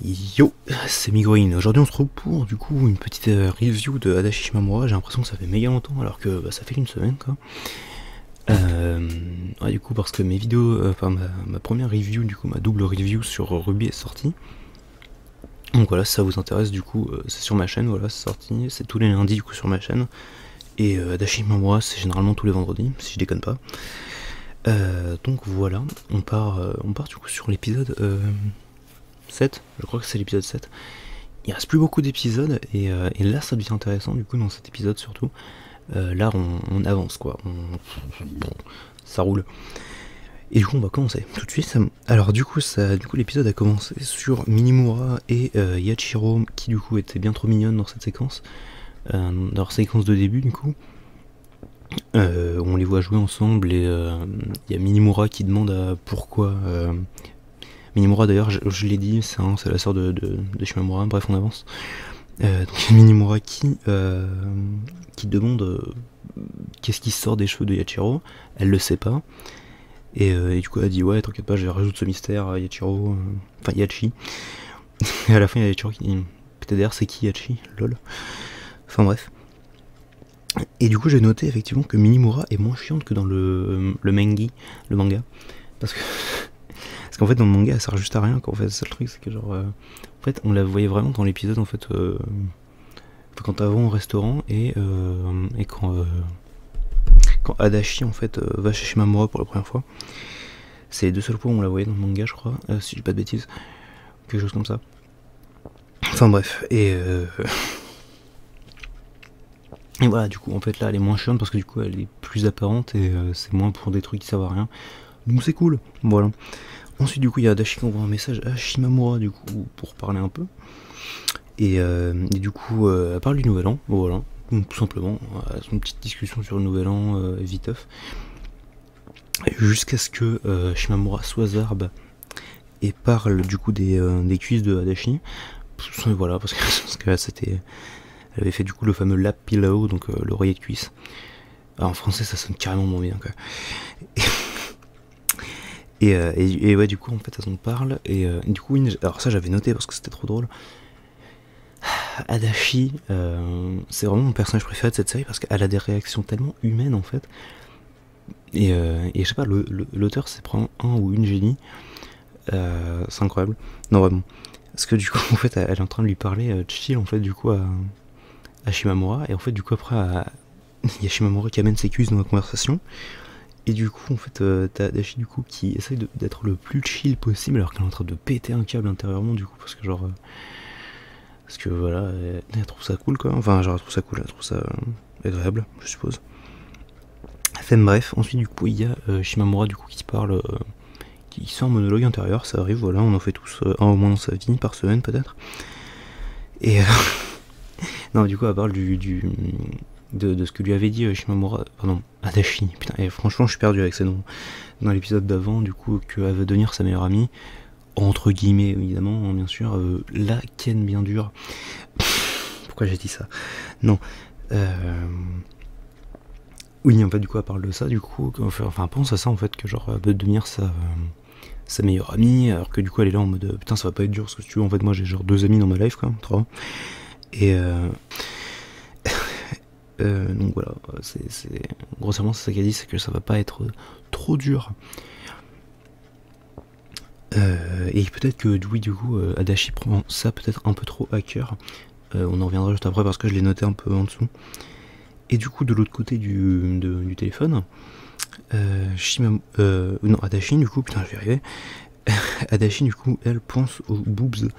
Yo, c'est Migraine. Aujourd'hui on se retrouve pour du coup une petite review de Adachi Shimamura. J'ai l'impression que ça fait méga longtemps alors que ça fait une semaine quoi. Ouais, du coup parce que mes vidéos, ma première review, du coup ma double review sur Ruby est sortie. Donc voilà, si ça vous intéresse du coup c'est sur ma chaîne, voilà c'est sorti, c'est tous les lundis du coup sur ma chaîne. Et Adachi Shimamura c'est généralement tous les vendredis, si je déconne pas. Donc voilà, on part du coup sur l'épisode 7, je crois que c'est l'épisode 7. Il reste plus beaucoup d'épisodes et là ça devient intéressant du coup dans cet épisode surtout. Là on avance quoi, ça roule. Et du coup on va commencer tout de suite. Alors du coup l'épisode a commencé sur Minimura et Yachiro qui du coup étaient bien trop mignonnes dans cette séquence, dans leur séquence de début du coup. On les voit jouer ensemble et il y a Minimura qui demande pourquoi. Minimura d'ailleurs, je l'ai dit, c'est la sœur de Shimamura, bref on avance. Donc Minimura qui demande qu'est-ce qui sort des cheveux de Yachiro, elle le sait pas. Et du coup elle dit ouais t'inquiète pas je vais résoudre ce mystère à Yachiro, enfin Yachi. Et à la fin il y a Yachiro qui dit peut-être c'est qui Yachi, lol. Enfin bref. Et du coup j'ai noté effectivement que Minimura est moins chiante que dans le manga. Parce qu'en fait dans le manga elle sert juste à rien quoi. En fait c'est le truc, c'est que genre en fait on la voyait vraiment dans l'épisode en fait quand avant au restaurant et quand Adachi en fait va chez Shimamura pour la première fois. C'est les deux seuls fois où on la voyait dans le manga je crois, si je dis pas de bêtises, quelque chose comme ça. Enfin bref, et voilà, du coup en fait là elle est moins chiante parce que du coup elle est plus apparente et c'est moins pour des trucs qui servent à rien. Donc c'est cool, voilà. Ensuite du coup il y a Adachi qui envoie un message à Shimamura du coup pour parler un peu. Et du coup elle parle du nouvel an, voilà. Donc, tout simplement, une petite discussion sur le nouvel an viteuf. Jusqu'à ce que Shimamura soit zarbe et parle du coup des cuisses de Adachi. Voilà, parce que là c'était... Elle avait fait du coup le fameux lap pillow, donc l'oreiller de cuisse. Alors, en français ça sonne carrément moins bien quoi. Et ouais du coup en fait elles en parlent et du coup alors ça j'avais noté parce que c'était trop drôle. Adachi c'est vraiment mon personnage préféré de cette série parce qu'elle a des réactions tellement humaines en fait. Et je sais pas, l'auteur c'est probablement un ou une génie. C'est incroyable. Non vraiment. Parce que du coup en fait elle est en train de lui parler chill en fait du coup à Shimamura, et en fait du coup après il y a Shimamura qui amène ses cuisses dans la conversation, et du coup en fait t'as Adachi du coup qui essaye d'être le plus chill possible alors qu'elle est en train de péter un câble intérieurement du coup parce que genre parce que voilà elle trouve ça cool quoi, enfin genre elle trouve ça cool, elle trouve ça agréable je suppose. Enfin bref, ensuite du coup il y a Shimamura du coup qui parle, qui sort un monologue intérieur, ça arrive, voilà, on en fait tous un au moins dans sa vie, par semaine peut-être. Et non, du coup, elle parle de ce que lui avait dit Shimamura, pardon, Adachi, putain, et franchement, je suis perdu avec ces noms. Dans l'épisode d'avant, du coup, qu'elle veut devenir sa meilleure amie, entre guillemets, évidemment, hein, bien sûr, la ken bien dure. Pourquoi j'ai dit ça? Non. Oui, en fait, du coup, elle parle de ça, du coup, enfin, pense à ça, en fait, que genre, elle veut devenir sa meilleure amie, alors que du coup, elle est là en mode, putain, ça va pas être dur, parce que si tu veux, en fait, moi, j'ai genre 2 amis dans ma life, quoi, 3. Et donc voilà, grossièrement c'est ça qu'elle dit, c'est que ça va pas être trop dur. Et peut-être que oui du coup Adachi prend ça peut-être un peu trop à cœur. On en reviendra juste après parce que je l'ai noté un peu en dessous. Et du coup de l'autre côté du téléphone, non, Adachi du coup, putain je vais y arriver. Adachi du coup elle pense aux boobs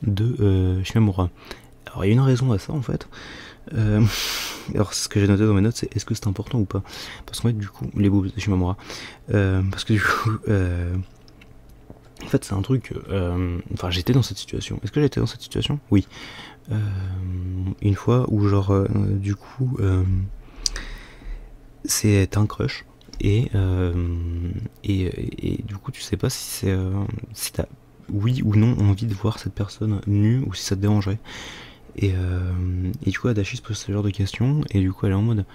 de Shimamura. Alors il y a une raison à ça en fait. Alors ce que j'ai noté dans mes notes c'est est-ce que c'est important ou pas. Parce qu'en fait du coup les boobs de Shimamura, parce que du coup en fait c'est un truc, enfin j'étais dans cette situation. Est-ce que j'étais dans cette situation? Oui. Une fois où genre du coup c'est un crush et du coup tu sais pas si c'est si t'as oui ou non envie de voir cette personne nue ou si ça te dérangerait. Et du coup Adachi se pose ce genre de questions et du coup elle est en mode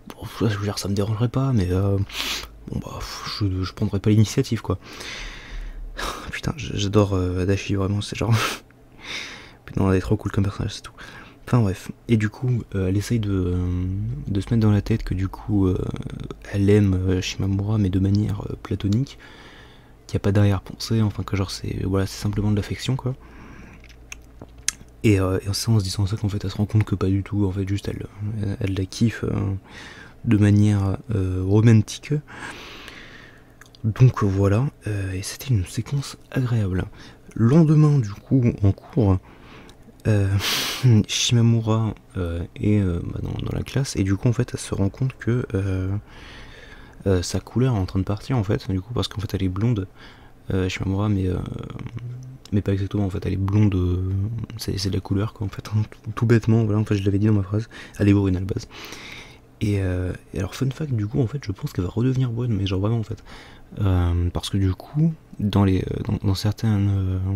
bon, je veux dire ça me dérangerait pas mais bon bah je prendrais pas l'initiative quoi. Putain j'adore Adachi vraiment, c'est genre Non, elle est trop cool comme personnage, c'est tout. Enfin bref, et du coup, elle essaye de se mettre dans la tête que du coup, elle aime Shimamura, mais de manière platonique, qu'il n'y a pas d'arrière-pensée, enfin que genre c'est voilà, c'est simplement de l'affection quoi. Et en se disant ça qu'en fait elle se rend compte que pas du tout, en fait juste elle la kiffe de manière romantique. Donc voilà, et c'était une séquence agréable. Lendemain du coup en cours, Shimamura est dans la classe et du coup en fait elle se rend compte que sa couleur est en train de partir en fait, du coup parce qu'en fait elle est blonde, Shimamura, mais pas exactement en fait, elle est blonde, c'est de la couleur quoi en fait, hein, tout bêtement, voilà, en fait je l'avais dit dans ma phrase, elle est brune à la base. Et alors fun fact du coup en fait je pense qu'elle va redevenir brune, mais genre vraiment en fait, parce que du coup dans certaines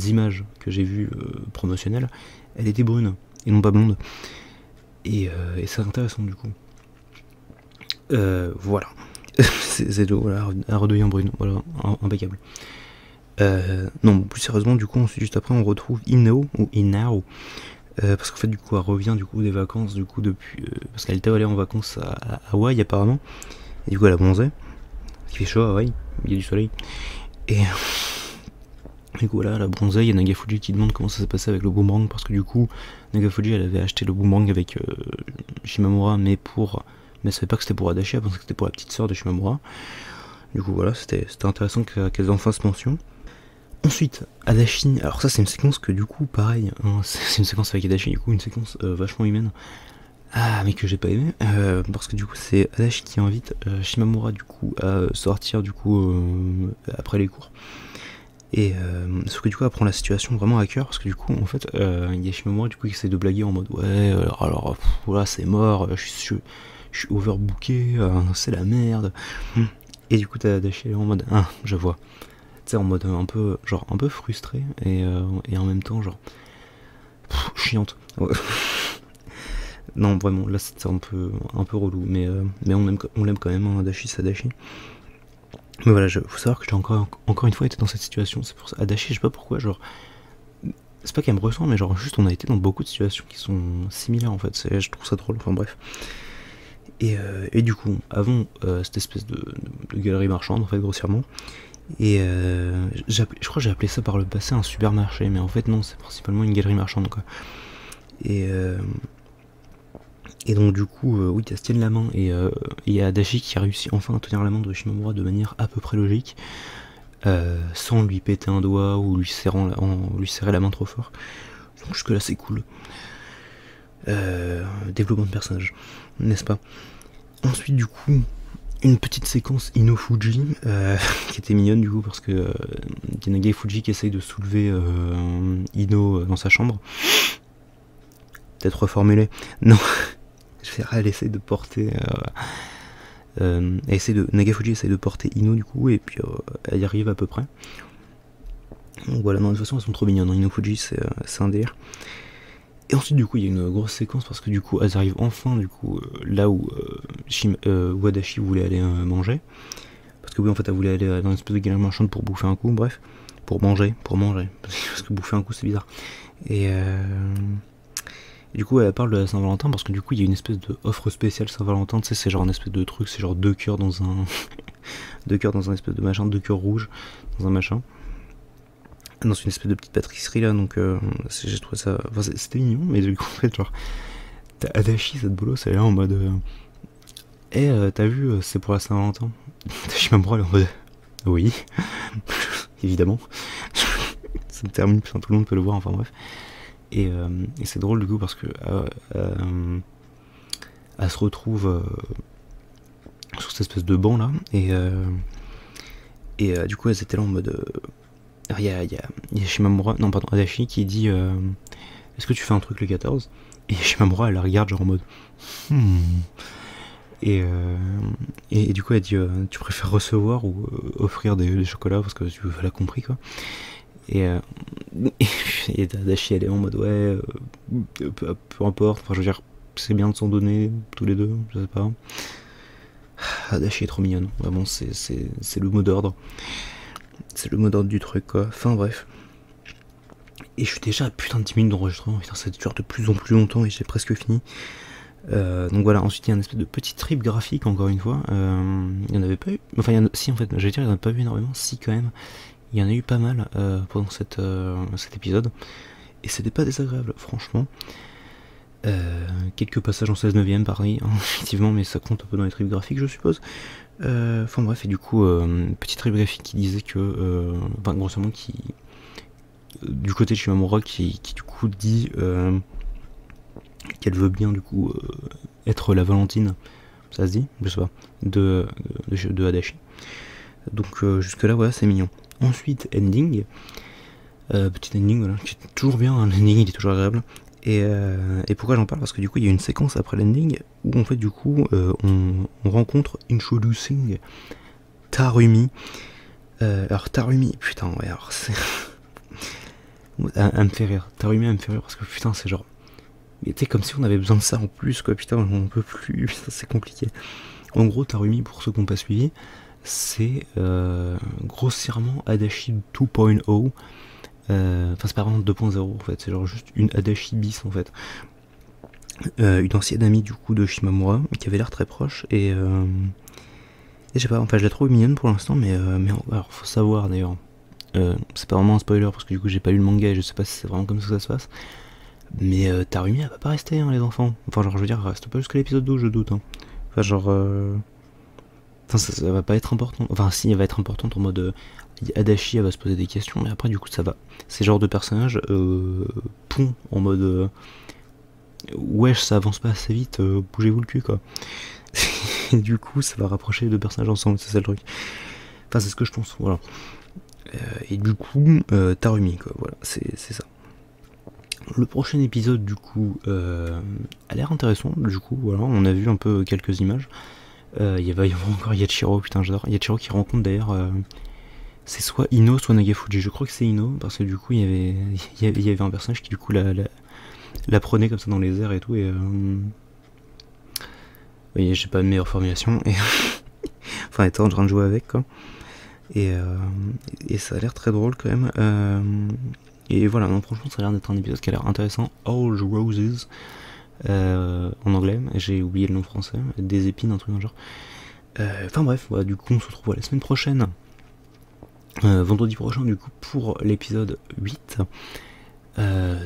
images que j'ai vues promotionnelles, elle était brune et non pas blonde. Et c'est intéressant du coup. Voilà. c'est voilà, elle redevient brune, voilà, impeccable. Non, plus sérieusement, du coup, juste après, on retrouve Inao, ou Inao, parce qu'en fait, du coup, elle revient du coup des vacances, du coup, depuis. Parce qu'elle était allée en vacances à Hawaï, apparemment, et du coup, elle a bronzé. Il fait chaud à Hawaï, il y a du soleil. Et du coup, voilà, elle a bronzé. Il y a Nagafuji qui demande comment ça s'est passé avec le boomerang, parce que du coup, Nagafuji, elle avait acheté le boomerang avec Shimamura, mais elle savait pas que c'était pour Adachi, elle pensait que c'était pour la petite sœur de Shimamura. Du coup, voilà, c'était intéressant qu'elles en fassent mention. Ensuite, Adachi, alors ça c'est une séquence que du coup, pareil, hein, c'est une séquence avec Adachi, du coup, une séquence vachement humaine. Ah, mais que j'ai pas aimé, parce que du coup, c'est Adachi qui invite Shimamura du coup à sortir du coup après les cours. Et sauf que du coup, elle prend la situation vraiment à cœur, parce que du coup, en fait, il y a Shimamura du coup qui essaie de blaguer en mode ouais, alors voilà, c'est mort, je suis overbooké, c'est la merde. Et du coup, t'as Adachi en mode ah, je vois. En mode un peu frustré et en même temps genre chiante. Ouais. Non vraiment là c'était un peu relou, mais on l'aime quand même, hein, Adachi c'est Adachi. Mais voilà, faut savoir que j'ai encore une fois été dans cette situation, c'est pour ça Adachi, je sais pas pourquoi, genre c'est pas qu'elle me ressent, mais genre juste on a été dans beaucoup de situations qui sont similaires en fait, je trouve ça drôle, enfin bref. Et du coup, avant cette espèce de galerie marchande en fait, grossièrement. Et je crois que j'ai appelé ça par le passé un supermarché, mais en fait non, c'est principalement une galerie marchande quoi. Et donc du coup, oui, elle se tiennent la main, et il y a Adachi qui a réussi enfin à tenir la main de Shimamura de manière à peu près logique, sans lui péter un doigt ou lui serrer la main trop fort. Donc jusque là c'est cool. Développement de personnage, n'est-ce pas? Ensuite du coup, une petite séquence Ino Fuji qui était mignonne du coup, parce que Yanagi Fuji qui essaye de soulever Ino dans sa chambre. Peut-être reformulé. Non, je vais dire, elle essaye de porter. Nagafuji essaye de porter Ino du coup, et puis elle y arrive à peu près. Donc voilà, non, de toute façon elles sont trop mignonnes, hein. Ino Fuji c'est un délire. Et ensuite du coup il y a une grosse séquence parce que du coup elles arrivent enfin du coup là où Adachi voulait aller manger. Parce que oui en fait elle voulait aller dans une espèce de galerie marchande pour bouffer un coup, bref. Pour manger. Parce que bouffer un coup c'est bizarre. Et du coup elle parle de la Saint-Valentin parce que du coup il y a une espèce de offre spéciale Saint-Valentin, tu sais, c'est genre une espèce de truc, c'est genre 2 cœurs dans un... 2 cœurs dans un espèce de machin, 2 cœurs rouges dans un machin. Dans une espèce de petite pâtisserie là, donc j'ai trouvé ça... Enfin, c'était mignon, mais du coup en fait genre... T'as Adachi, cette bolosse, elle est là en mode... t'as vu, c'est pour la Saint-Valentin. Shimamura elle est en mode... Oui, évidemment. Ça me termine, tout le monde peut le voir, enfin bref. Et c'est drôle du coup parce que elle se retrouve sur cette espèce de banc là, et du coup elles étaient là en mode... Il y a Shimamura, non pardon, Adachi qui dit est-ce que tu fais un truc le 14? Et Shimamura elle la regarde genre en mode et du coup elle dit tu préfères recevoir ou offrir des chocolats, parce que tu veux, elle a compris quoi. Et Adachi elle est en mode ouais peu importe, enfin je veux dire c'est bien de s'en donner tous les deux, je sais pas. Adachi est trop mignonne, vraiment c'est le mot d'ordre. C'est le mot d'ordre du truc quoi, enfin bref. Et je suis déjà à putain de 10 minutes d'enregistrement, putain ça dure de plus en plus longtemps et j'ai presque fini. Donc voilà, ensuite il y a une espèce de petit trip graphique encore une fois. Il y en avait pas eu, enfin si en fait, j'allais dire il y en a pas eu énormément, si quand même. Il y en a eu pas mal pendant cet épisode. Et c'était pas désagréable, franchement. Quelques passages en 16 neuvième pareil, hein, effectivement, mais ça compte un peu dans les trips graphiques je suppose. Enfin bref, et du coup, petit trip graphique qui disait que, enfin grossièrement qui, du côté de Shimamura qui du coup dit qu'elle veut bien du coup être la Valentine, ça se dit, je sais pas, de Adachi. Donc jusque là voilà, c'est mignon. Ensuite ending, petit ending voilà, qui est toujours bien, hein, l'ending il est toujours agréable. Et pourquoi j'en parle? Parce que du coup il y a une séquence après l'ending où en fait du coup on rencontre Introducing Tarumi. Alors Tarumi, putain ouais, alors c'est... elle me fait rire, Tarumi elle me fait rire parce que putain c'est genre... Mais t'es comme si on avait besoin de ça en plus quoi, putain on peut plus, putain c'est compliqué. En gros Tarumi, pour ceux qui n'ont pas suivi, c'est grossièrement Adachi 2.0. Enfin c'est pas vraiment 2.0 en fait, c'est genre juste une Adachi bis en fait. Une ancienne amie du coup de Shimamura qui avait l'air très proche et je sais pas, enfin je la trouve mignonne pour l'instant mais alors faut savoir d'ailleurs, c'est pas vraiment un spoiler parce que du coup j'ai pas lu le manga et je sais pas si c'est vraiment comme ça que ça se passe, mais Tarumi elle va pas rester hein, les enfants, enfin genre je veux dire elle reste pas jusqu'à l'épisode 12 je doute hein. Enfin genre enfin ça va pas être important, enfin si elle va être importante en mode Adachi elle va se poser des questions mais après du coup ça va, ces genres de personnages pont en mode wesh ça avance pas assez vite, bougez-vous le cul quoi. Et du coup ça va rapprocher les deux personnages ensemble, c'est ça le truc, enfin c'est ce que je pense, voilà. Et du coup Tarumi quoi, voilà, c'est ça. Le prochain épisode du coup a l'air intéressant, du coup voilà, on a vu un peu quelques images. Il va y avoir encore Yachiro, putain j'adore, Yachiro qui rencontre d'ailleurs c'est soit Ino soit Nagafuji, je crois que c'est Ino parce que du coup il y avait un personnage qui du coup la prenait comme ça dans les airs et tout et oui, j'ai pas de meilleure formulation et enfin elle était en train de jouer avec quoi et ça a l'air très drôle quand même et voilà, non franchement ça a l'air d'être un épisode qui a l'air intéressant. All Roses en anglais, j'ai oublié le nom français, des épines, un truc dans le genre. Enfin bref, voilà, du coup on se retrouve la semaine prochaine, vendredi prochain du coup pour l'épisode 8.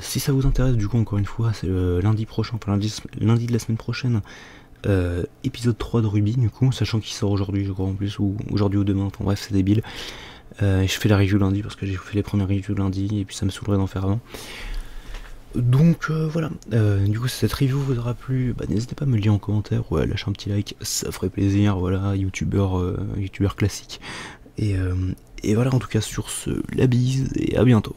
Si ça vous intéresse du coup encore une fois c'est lundi prochain, enfin lundi de la semaine prochaine, épisode 3 de Ruby du coup, sachant qu'il sort aujourd'hui je crois en plus, ou aujourd'hui ou demain, enfin bref c'est débile. Je fais la review lundi parce que j'ai fait les premières reviews lundi et puis ça me saoulerait d'en faire avant. Donc voilà, du coup si cette review vous aura plu, bah, n'hésitez pas à me le dire en commentaire ou à lâcher un petit like, ça ferait plaisir, voilà, youtubeur classique. Et voilà, en tout cas sur ce, la bise et à bientôt.